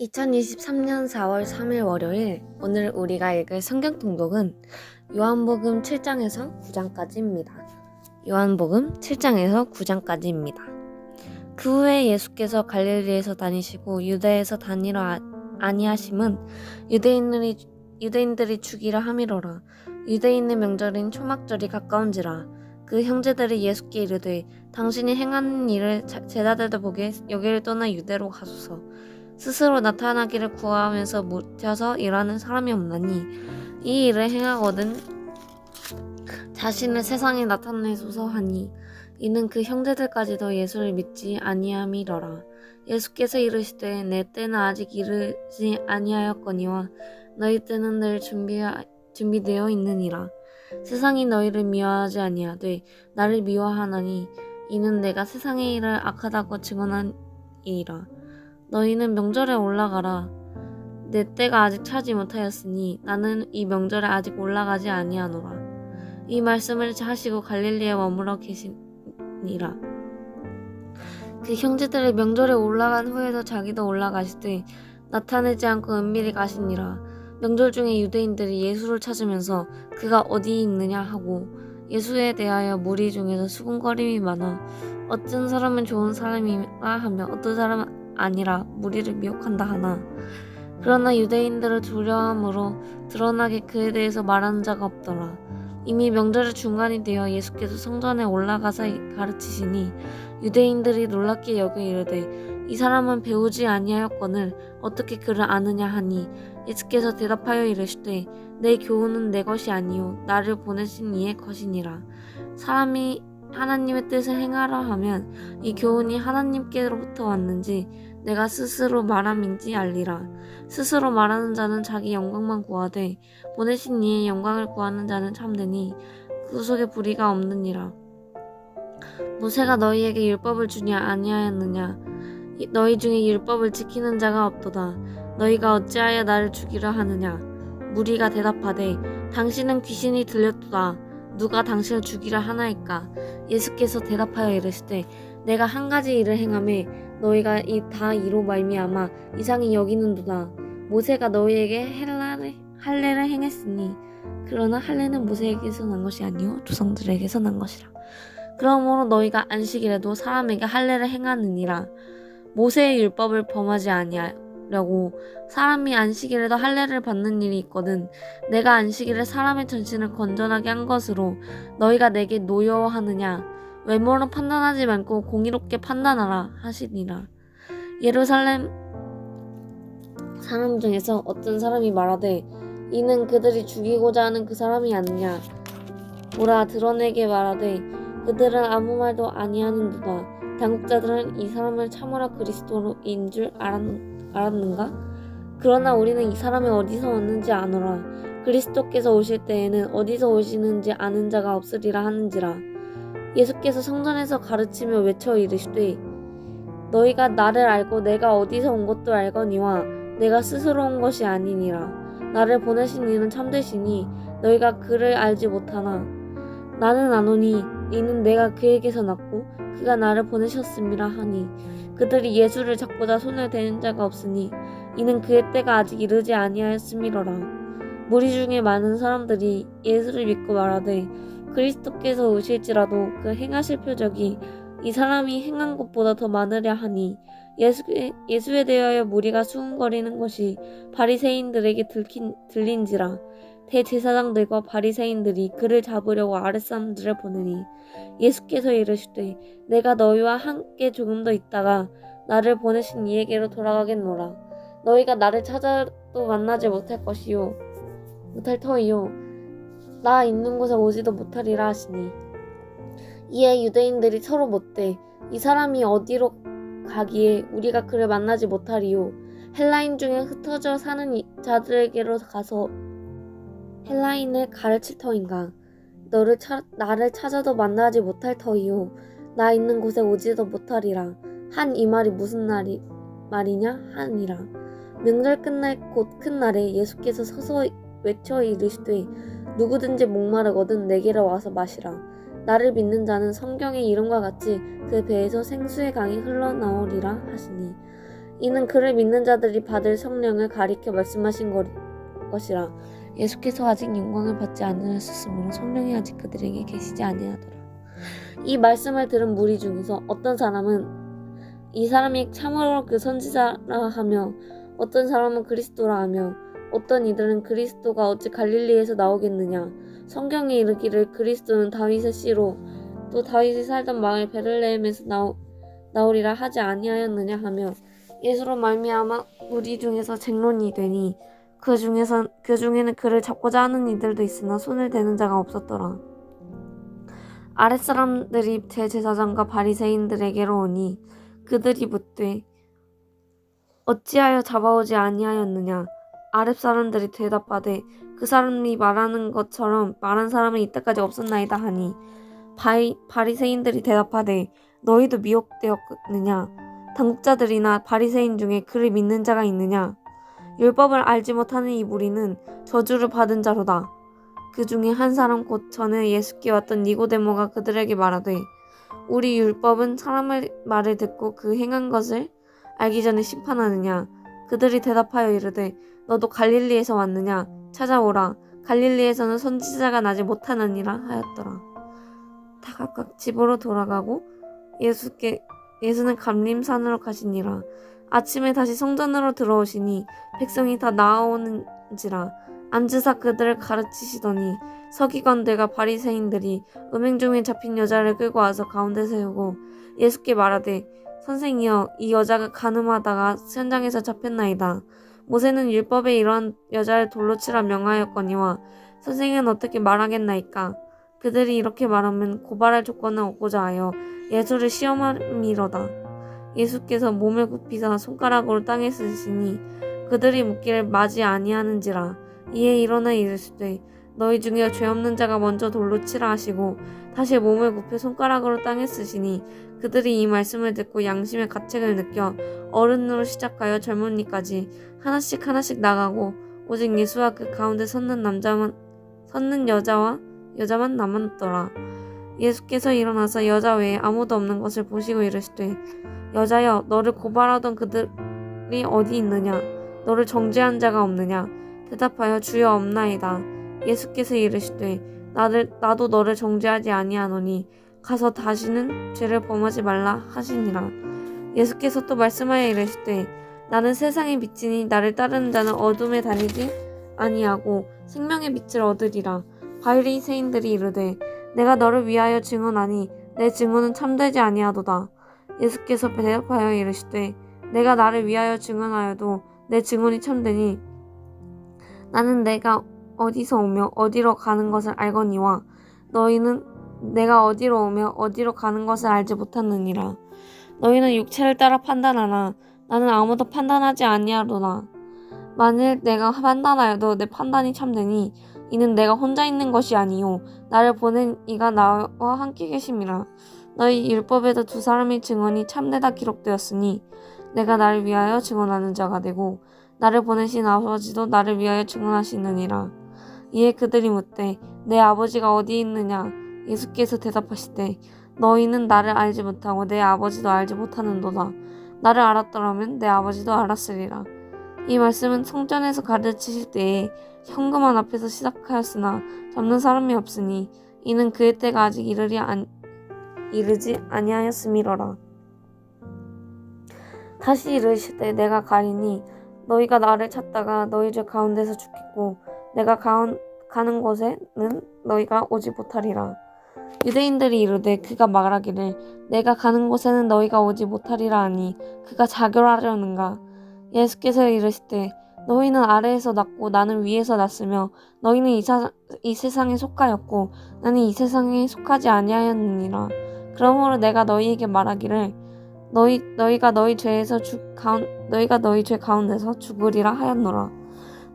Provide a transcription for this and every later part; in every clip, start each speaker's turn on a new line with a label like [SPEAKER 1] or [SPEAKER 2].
[SPEAKER 1] 2023년 4월 3일 월요일, 오늘 우리가 읽을 성경 통독은 요한복음 7장에서 9장까지입니다. 요한복음 7장에서 9장까지입니다. 그 후에 예수께서 갈릴리에서 다니시고 유대에서 다니러 아니하심은 유대인들이 주기라 함이로라. 유대인의 명절인 초막절이 가까운지라. 그 형제들이 예수께 이르되 당신이 행하는 일을 제자들도 보게 여기를 떠나 유대로 가소서. 스스로 나타나기를 구하면서 묻혀서 일하는 사람이 없나니 이 일을 행하거든 자신을 세상에 나타내소서 하니 이는 그 형제들까지도 예수를 믿지 아니함이러라. 예수께서 이르시되 내 때는 아직 이르지 아니하였거니와 너희 때는 늘 준비되어 있느니라. 세상이 너희를 미워하지 아니하되 나를 미워하나니 이는 내가 세상의 일을 악하다고 증언하니라. 너희는 명절에 올라가라. 내 때가 아직 차지 못하였으니 나는 이 명절에 아직 올라가지 아니하노라. 이 말씀을 하시고 갈릴리에 머물러 계시니라. 그 형제들이 명절에 올라간 후에도 자기도 올라가시되 나타내지 않고 은밀히 가시니라. 명절 중에 유대인들이 예수를 찾으면서 그가 어디 있느냐 하고 예수에 대하여 무리 중에서 수군거림이 많아 어떤 사람은 좋은 사람이라 하며 어떤 사람은 아니라 무리를 미혹한다 하나 그러나 유대인들을 두려움으로 드러나게 그에 대해서 말하는 자가 없더라. 이미 명절의 중간이 되어 예수께서 성전에 올라가서 가르치시니 유대인들이 놀랍게 여겨 이르되 이 사람은 배우지 아니하였거늘 어떻게 그를 아느냐 하니 예수께서 대답하여 이르시되 내 교훈은 내 것이 아니요 나를 보내신 이의 것이니라. 사람이 하나님의 뜻을 행하라 하면 이 교훈이 하나님께로부터 왔는지 내가 스스로 말함인지 알리라. 스스로 말하는 자는 자기 영광만 구하되 보내신 이의 영광을 구하는 자는 참되니 그 속에 불의가 없느니라. 모세가 너희에게 율법을 주지 아니하였느냐? 너희 중에 율법을 지키는 자가 없도다. 너희가 어찌하여 나를 죽이려 하느냐? 무리가 대답하되 당신은 귀신이 들렸도다. 누가 당신을 죽이려 하나이까? 예수께서 대답하여 이르시되 내가 한 가지 일을 행하매 너희가 다 이로 말미암아 이상히 여기는도다. 모세가 너희에게 할례를 행했으니 그러나 할례는 모세에게서 난 것이 아니요 조상들에게서 난 것이라. 그러므로 너희가 안식일에도 사람에게 할례를 행하느니라. 모세의 율법을 범하지 아니하려고 사람이 안식일에도 할례를 받는 일이 있거든 내가 안식일에 사람의 전신을 건전하게 한 것으로 너희가 내게 노여워하느냐. 외모로 판단하지 말고 공의롭게 판단하라 하시니라. 예루살렘 사람 중에서 어떤 사람이 말하되 이는 그들이 죽이고자 하는 그 사람이 아니냐. 오라 드러내게 말하되 그들은 아무 말도 아니하는도다. 당국자들은 이 사람을 참으로 그리스도인 줄 알았는가? 그러나 우리는 이 사람이 어디서 왔는지 아노라. 그리스도께서 오실 때에는 어디서 오시는지 아는 자가 없으리라 하는지라. 예수께서 성전에서 가르치며 외쳐 이르시되 너희가 나를 알고 내가 어디서 온 것도 알거니와 내가 스스로 온 것이 아니니라. 나를 보내신 이는 참되시니 너희가 그를 알지 못하나 나는 아노니 이는 내가 그에게서 났고 그가 나를 보내셨음이라 하니 그들이 예수를 잡고자 손을 대는 자가 없으니 이는 그의 때가 아직 이르지 아니하였음이로라. 무리 중에 많은 사람들이 예수를 믿고 말하되 그리스도께서 오실지라도 그 행하실 표적이 이 사람이 행한 것보다 더 많으랴 하니 예수에 대하여 무리가 수군거리는 것이 바리새인들에게 들린지라. 대제사장들과 바리새인들이 그를 잡으려고 아랫사람들을 보내니 예수께서 이르시되 내가 너희와 함께 조금 더 있다가 나를 보내신 이에게로 돌아가겠노라. 너희가 나를 찾아도 만나지 못할 터이요 나 있는 곳에 오지도 못하리라 하시니 이에 유대인들이 서로 묻되 이 사람이 어디로 가기에 우리가 그를 만나지 못하리요. 헬라인 중에 흩어져 사는 자들에게로 가서 헬라인을 가르칠 터인가? 나를 찾아도 만나지 못할 터이요 나 있는 곳에 오지도 못하리라. 한 이 말이 무슨 말이냐 하니라. 명절 끝날 곧 큰 날에 예수께서 서서 외쳐 이르시되 누구든지 목마르거든 내게로 와서 마시라. 나를 믿는 자는 성경의 이름과 같이 그 배에서 생수의 강이 흘러나오리라 하시니 이는 그를 믿는 자들이 받을 성령을 가리켜 말씀하신 것이라. 예수께서 아직 영광을 받지 않으셨으므로 성령이 아직 그들에게 계시지 아니하더라. 이 말씀을 들은 무리 중에서 어떤 사람은 이 사람이 참으로 그 선지자라 하며, 어떤 사람은 그리스도라 하며, 어떤 이들은 그리스도가 어찌 갈릴리에서 나오겠느냐, 성경에 이르기를 그리스도는 다윗의 씨로 또 다윗이 살던 마을 베들레헴에서 나오리라 하지 아니하였느냐 하며, 예수로 말미암아 무리 중에서 쟁론이 되니 그 중에는 그를 잡고자 하는 이들도 있으나 손을 대는 자가 없었더라. 아랫사람들이 대제사장과 바리새인들에게로 오니 그들이 묻되 어찌하여 잡아오지 아니하였느냐. 아랫사람들이 대답하되 그 사람이 말하는 것처럼 말한 사람은 이때까지 없었나이다 하니, 바리새인들이 대답하되 너희도 미혹되었느냐. 당국자들이나 바리새인 중에 그를 믿는 자가 있느냐. 율법을 알지 못하는 이 무리는 저주를 받은 자로다. 그 중에 한 사람 곧 전에 예수께 왔던 니고데모가 그들에게 말하되 우리 율법은 사람의 말을 듣고 그 행한 것을 알기 전에 심판하느냐. 그들이 대답하여 이르되 너도 갈릴리에서 왔느냐. 찾아오라. 갈릴리에서는 선지자가 나지 못하느니라 하였더라. 다 각각 집으로 돌아가고 예수는 감림산으로 가시니라. 아침에 다시 성전으로 들어오시니 백성이 다 나아오는지라. 앉으사 그들을 가르치시더니 서기관들과 바리새인들이 음행 중에 잡힌 여자를 끌고 와서 가운데 세우고 예수께 말하되 선생이여, 이 여자가 간음하다가 현장에서 잡혔나이다. 모세는 율법에 이러한 여자를 돌로 치라 명하였거니와 선생은 어떻게 말하겠나이까. 그들이 이렇게 말하면 고발할 조건을 얻고자 하여 예수를 시험함이로다. 예수께서 몸을 굽히사 손가락으로 땅에 쓰시니 그들이 묻기를 마지 아니하는지라. 이에 일어나 이르시되 너희 중에 죄 없는 자가 먼저 돌로 치라 하시고 다시 몸을 굽혀 손가락으로 땅에 쓰시니 그들이 이 말씀을 듣고 양심의 가책을 느껴 어른으로 시작하여 젊은이까지 하나씩 나가고 오직 예수와 그 가운데 섰는 여자만 남았더라. 예수께서 일어나서 여자 외에 아무도 없는 것을 보시고 이르시되 여자여, 너를 고발하던 그들이 어디 있느냐. 너를 정죄한 자가 없느냐. 대답하여 주여 없나이다. 예수께서 이르시되 나도 너를 정죄하지 아니하노니 가서 다시는 죄를 범하지 말라 하시니라. 예수께서 또 말씀하여 이르시되 나는 세상의 빛이니 나를 따르는 자는 어둠에 다니지 아니하고 생명의 빛을 얻으리라. 바리새인들이 이르되 내가 너를 위하여 증언하니 내 증언은 참되지 아니하도다. 예수께서 대답하여 이르시되 내가 나를 위하여 증언하여도 내 증언이 참되니 나는 내가 어디서 오며 어디로 가는 것을 알거니와 너희는 내가 어디로 오며 어디로 가는 것을 알지 못하느니라. 너희는 육체를 따라 판단하나 나는 아무도 판단하지 아니하노라. 만일 내가 판단하여도 내 판단이 참되니 이는 내가 혼자 있는 것이 아니요 나를 보낸 이가 나와 함께 계심이라. 너희 율법에도 두 사람의 증언이 참되다 기록되었으니 내가 나를 위하여 증언하는 자가 되고 나를 보내신 아버지도 나를 위하여 증언하시느니라. 이에 그들이 묻되 내 아버지가 어디 있느냐. 예수께서 대답하시되 너희는 나를 알지 못하고 내 아버지도 알지 못하는도다. 나를 알았더라면 내 아버지도 알았으리라. 이 말씀은 성전에서 가르치실 때에 현금원 앞에서 시작하였으나 잡는 사람이 없으니 이는 그의 때가 아직 이르지 아니하였음이로라. 다시 이르시되 내가 가리니 너희가 나를 찾다가 너희 중 가운데서 죽겠고 내가 가는 곳에는 너희가 오지 못하리라. 유대인들이 이르되 그가 말하기를 내가 가는 곳에는 너희가 오지 못하리라 하니 그가 자결하려는가. 예수께서 이르시되 너희는 아래에서 났고 나는 위에서 났으며 너희는 이 세상에 속하였고 나는 이 세상에 속하지 아니하였느니라. 그러므로 내가 너희에게 말하기를 너희가 너희 죄 가운데서 죽으리라 하였노라.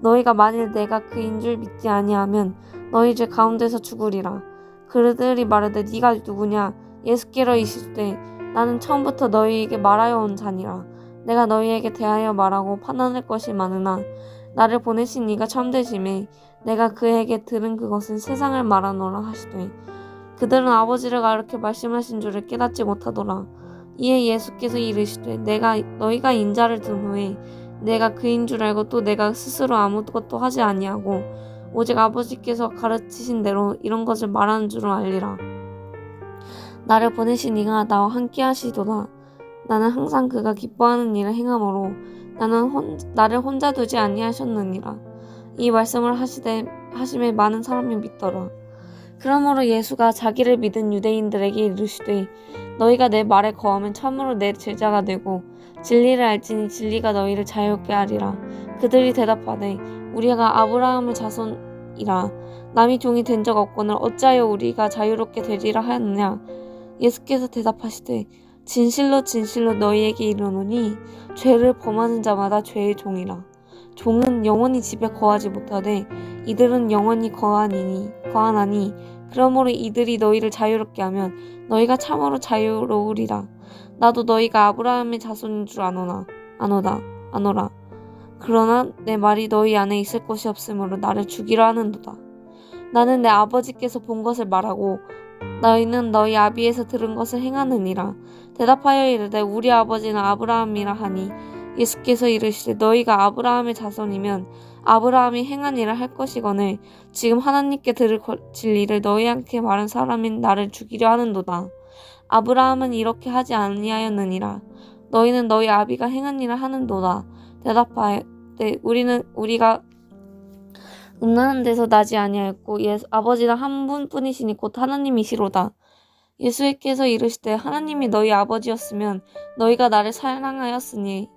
[SPEAKER 1] 너희가 만일 내가 그인 줄 믿지 아니하면 너희 죄 가운데서 죽으리라. 그들이 말하되 네가 누구냐. 예수께로 이르시되 나는 처음부터 너희에게 말하여 온 자니라. 내가 너희에게 대하여 말하고 판단할 것이 많으나 나를 보내신 이가 참되심에 내가 그에게 들은 그것은 세상을 말하노라 하시되 그들은 아버지를 가르쳐 말씀하신 줄을 깨닫지 못하더라. 이에 예수께서 이르시되 너희가 인자를 든 후에 내가 그인 줄 알고 또 내가 스스로 아무것도 하지 아니하고 오직 아버지께서 가르치신 대로 이런 것을 말하는 줄을 알리라. 나를 보내신 이가 나와 함께 하시도다. 나는 항상 그가 기뻐하는 일을 행함으로 나를 혼자 두지 아니하셨느니라. 이 말씀을 하심에 많은 사람이 믿더라. 그러므로 예수가 자기를 믿은 유대인들에게 이르시되 너희가 내 말에 거하면 참으로 내 제자가 되고 진리를 알지니 진리가 너희를 자유롭게 하리라. 그들이 대답하되 우리가 아브라함의 자손이라 남이 종이 된 적 없거늘 어찌하여 우리가 자유롭게 되리라 하였느냐. 예수께서 대답하시되 진실로 진실로 너희에게 이르노니 죄를 범하는 자마다 죄의 종이라. 종은 영원히 집에 거하지 못하되 이들은 영원히 거하나니 그러므로 이들이 너희를 자유롭게 하면 너희가 참으로 자유로우리라. 나도 너희가 아브라함의 자손인 줄 아노라. 그러나 내 말이 너희 안에 있을 것이 없으므로 나를 죽이려 하는도다. 나는 내 아버지께서 본 것을 말하고 너희는 너희 아비에서 들은 것을 행하느니라. 대답하여 이르되 우리 아버지는 아브라함이라 하니 예수께서 이르시되 너희가 아브라함의 자손이면 아브라함이 행한 일을 할 것이거늘 지금 하나님께 들을 진리를 너희에게 말한 사람인 나를 죽이려 하는도다. 아브라함은 이렇게 하지 아니하였느니라. 너희는 너희 아비가 행한 일을 하는도다. 대답하되 우리가 음란한 데서 나지 아니하였고 아버지는 한 분뿐이시니 곧 하나님이시로다. 예수께서 이르시되 하나님이 너희 아버지였으면 너희가 나를 사랑하였으니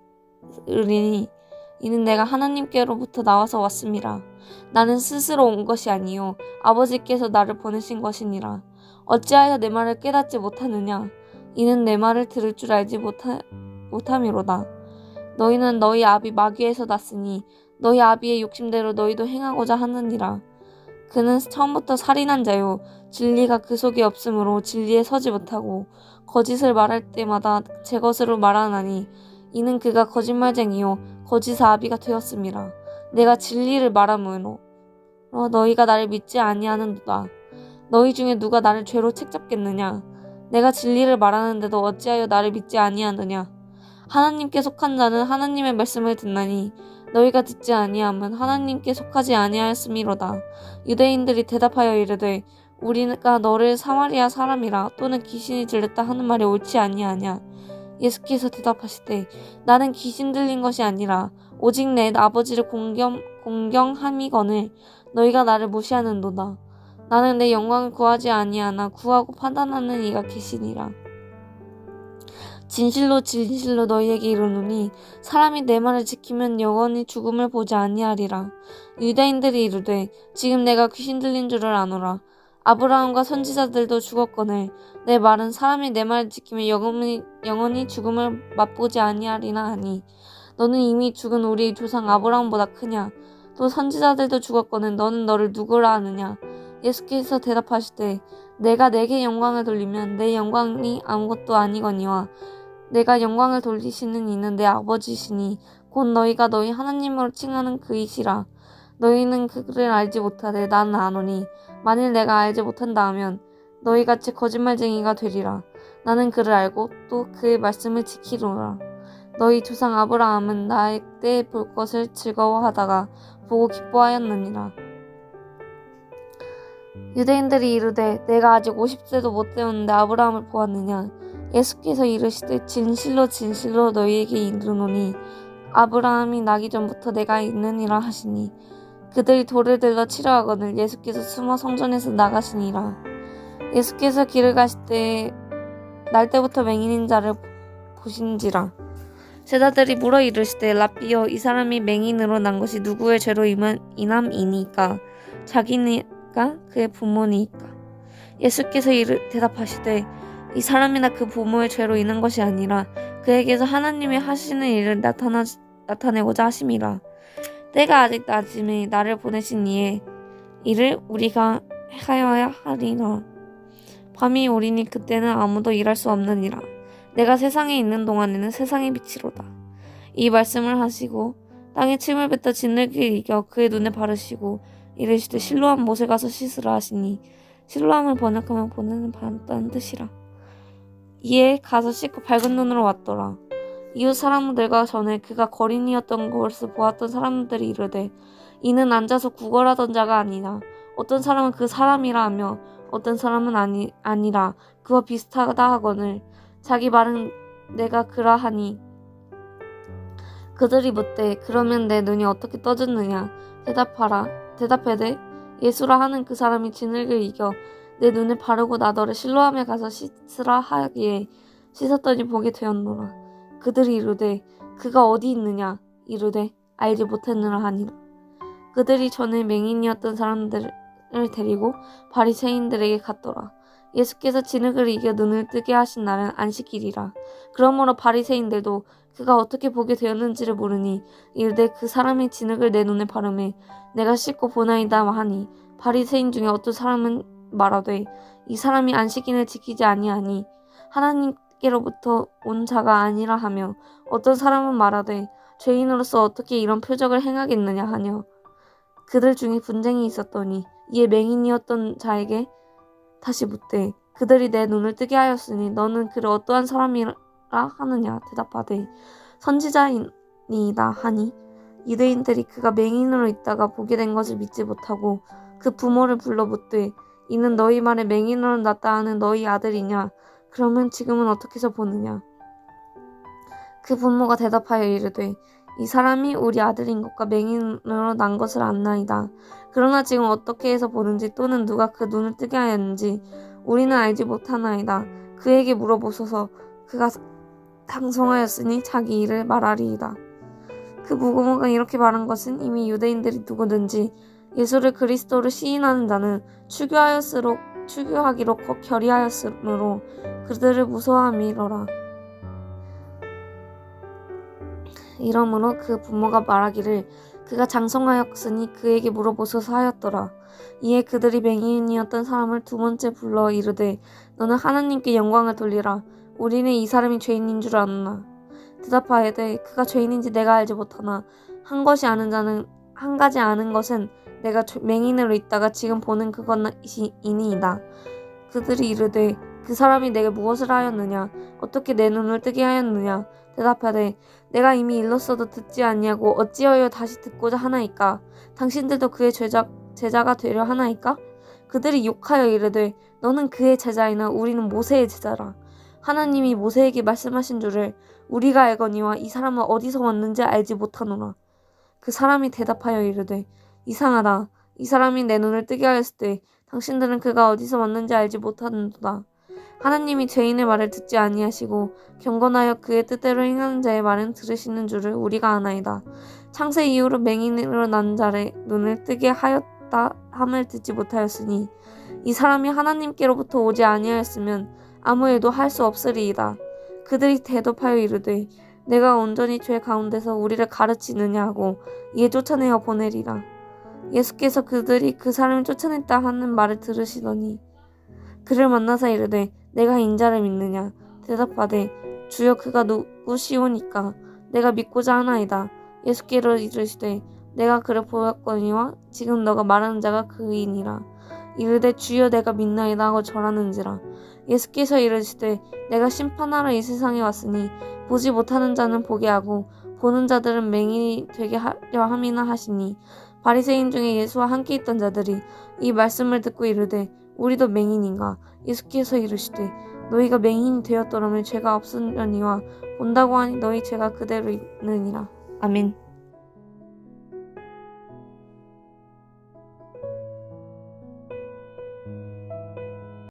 [SPEAKER 1] 이는 내가 하나님께로부터 나와서 왔음이라. 나는 스스로 온 것이 아니요 아버지께서 나를 보내신 것이니라. 어찌하여 내 말을 깨닫지 못하느냐. 이는 내 말을 들을 줄 알지 못함이로다. 너희는 너희 아비 마귀에서 났으니 너희 아비의 욕심대로 너희도 행하고자 하느니라. 그는 처음부터 살인한 자요 진리가 그 속에 없으므로 진리에 서지 못하고 거짓을 말할 때마다 제 것으로 말하나니 이는 그가 거짓말쟁이요 거짓의 아비가 되었음이라. 내가 진리를 말함으로 너희가 나를 믿지 아니하는도다. 너희 중에 누가 나를 죄로 책잡겠느냐. 내가 진리를 말하는데도 어찌하여 나를 믿지 아니하느냐. 하나님께 속한 자는 하나님의 말씀을 듣나니 너희가 듣지 아니함은 하나님께 속하지 아니하였음이로다. 유대인들이 대답하여 이르되 우리가 너를 사마리아 사람이라 또는 귀신이 들렸다 하는 말이 옳지 아니하냐. 예수께서 대답하시되 나는 귀신 들린 것이 아니라 오직 내 아버지를 공경함이거늘 너희가 나를 무시하는도다. 나는 내 영광을 구하지 아니하나 구하고 판단하는 이가 계시니라. 진실로 진실로 너희에게 이르노니 사람이 내 말을 지키면 영원히 죽음을 보지 아니하리라. 유대인들이 이르되 지금 내가 귀신 들린 줄을 아노라. 아브라함과 선지자들도 죽었거늘 내 말은 사람이 내 말을 지키면 영원히 죽음을 맛보지 아니하리나 하니 너는 이미 죽은 우리 조상 아브라함보다 크냐. 또 선지자들도 죽었거늘 너는 너를 누구라 하느냐. 예수께서 대답하시되 내가 내게 영광을 돌리면 내 영광이 아무것도 아니거니와 내가 영광을 돌리시는 이는 내 아버지시니 곧 너희가 너희 하나님으로 칭하는 그이시라. 너희는 그를 알지 못하되 나는 아노니 만일 내가 알지 못한다 하면 너희같이 거짓말쟁이가 되리라. 나는 그를 알고 또 그의 말씀을 지키노라. 너희 조상 아브라함은 나의 때 볼 것을 즐거워하다가 보고 기뻐하였느니라. 유대인들이 이르되 내가 아직 50세도 못 되었는데 아브라함을 보았느냐. 예수께서 이르시되 진실로 진실로 너희에게 이르노니 아브라함이 나기 전부터 내가 있느니라 하시니 그들이 돌을 들러 치려 하거늘 예수께서 숨어 성전에서 나가시니라. 예수께서 길을 가실 때 날 때부터 맹인인 자를 보신지라. 제자들이 물어 이르시되 랍비여 이 사람이 맹인으로 난 것이 누구의 죄로 인함이니까 자기니까 그의 부모니까. 예수께서 대답하시되 이 사람이나 그 부모의 죄로 인한 것이 아니라 그에게서 하나님이 하시는 일을 나타내고자 하심이라. 때가 아직 낮음에 나를 보내신 이의 일을 우리가 하여야 하리라. 밤이 오리니 그때는 아무도 일할 수 없느니라. 내가 세상에 있는 동안에는 세상의 빛이로다. 이 말씀을 하시고 땅에 침을 뱉어 진흙을 이겨 그의 눈에 바르시고 이르시되 실로암 못에 가서 씻으라 하시니 실로암을 번역하면 보내는 받았다는 뜻이라. 이에 가서 씻고 밝은 눈으로 왔더라. 이웃 사람들과 전에 그가 거린이었던 것을 보았던 사람들이 이르되 이는 앉아서 구걸하던 자가 아니냐. 어떤 사람은 그 사람이라 하며 어떤 사람은 아니라 그와 비슷하다 하거늘 자기 말은 내가 그라하니. 그들이 묻되 그러면 내 눈이 어떻게 떠졌느냐. 대답하되 예수라 하는 그 사람이 진흙을 이겨 내 눈을 바르고 나더러 실로암에 가서 씻으라 하기에 씻었더니 보게 되었노라. 그들이 이르되 그가 어디 있느냐. 이르되 알지 못했느라 하니라. 그들이 전에 맹인이었던 사람들을 데리고 바리새인들에게 갔더라. 예수께서 진흙을 이겨 눈을 뜨게 하신 날은 안식일이라. 그러므로 바리새인들도 그가 어떻게 보게 되었는지를 모르니 이르되 그 사람이 진흙을 내 눈에 바르매 내가 씻고 보나이다 하니. 바리새인 중에 어떤 사람은 말하되 이 사람이 안식일을 지키지 아니하니 하나님께로부터 온 자가 아니라 하며 어떤 사람은 말하되 죄인으로서 어떻게 이런 표적을 행하겠느냐 하며 그들 중에 분쟁이 있었더니 이에 맹인이었던 자에게 다시 묻되 그들이 내 눈을 뜨게 하였으니 너는 그를 어떠한 사람이라 하느냐. 대답하되 선지자이니이다 하니 유대인들이 그가 맹인으로 있다가 보게 된 것을 믿지 못하고 그 부모를 불러 묻되 이는 너희 말에 맹인으로 났다 하는 너희 아들이냐. 그러면 지금은 어떻게 해서 보느냐. 그 부모가 대답하여 이르되 이 사람이 우리 아들인 것과 맹인으로 난 것을 안나이다. 그러나 지금 어떻게 해서 보는지 또는 누가 그 눈을 뜨게 하였는지 우리는 알지 못하나이다. 그에게 물어보소서. 그가 상성하였으니 자기 일을 말하리이다. 그 부모가 이렇게 말한 것은 이미 유대인들이 누구든지 예수를 그리스도로 시인하는 자는 추교하기로 결의하였으므로 그들을 무서워함이로라. 이러므로 그 부모가 말하기를 그가 장성하였으니 그에게 물어보소서 하였더라. 이에 그들이 맹인이었던 사람을 두 번째 불러 이르되 너는 하나님께 영광을 돌리라. 우리는 이 사람이 죄인인 줄 아노나. 대답하되 그가 죄인인지 내가 알지 못하나 한 가지 아는 것은 내가 맹인으로 있다가 지금 보는 그것이니이다. 그들이 이르되 그 사람이 내게 무엇을 하였느냐. 어떻게 내 눈을 뜨게 하였느냐. 대답하되 내가 이미 일렀어도 듣지 아니하고 어찌하여 다시 듣고자 하나이까. 당신들도 그의 제자가 되려 하나이까. 그들이 욕하여 이르되 너는 그의 제자이나 우리는 모세의 제자라. 하나님이 모세에게 말씀하신 줄을 우리가 알거니와 이 사람은 어디서 왔는지 알지 못하노라. 그 사람이 대답하여 이르되 이상하다. 이 사람이 내 눈을 뜨게 하였을 때 당신들은 그가 어디서 왔는지 알지 못하는도다. 하나님이 죄인의 말을 듣지 아니하시고 경건하여 그의 뜻대로 행하는 자의 말은 들으시는 줄을 우리가 아나이다. 창세 이후로 맹인으로 난 자의 눈을 뜨게 하였다 함을 듣지 못하였으니 이 사람이 하나님께로부터 오지 아니하였으면 아무 일도 할 수 없으리이다. 그들이 대답하여 이르되 내가 온전히 죄 가운데서 우리를 가르치느냐 하고 이에 쫓아내어 보내리라. 예수께서 그들이 그 사람을 쫓아냈다 하는 말을 들으시더니 그를 만나서 이르되 내가 인자를 믿느냐. 대답하되 주여 그가 누구시오니까 내가 믿고자 하나이다. 예수께로 이르시되 내가 그를 보았거니와 지금 너가 말하는 자가 그이니라. 이르되 주여 내가 믿나이다 하고 절하는지라. 예수께서 이르시되 내가 심판하러 이 세상에 왔으니 보지 못하는 자는 보게 하고 보는 자들은 맹인이 되게 하려 함이나 하시니. 바리새인 중에 예수와 함께 있던 자들이 이 말씀을 듣고 이르되 우리도 맹인인가. 예수께서 이르시되 너희가 맹인이 되었더라면 죄가 없으려니와 본다고 하니 너희 죄가 그대로 있느니라. 아멘.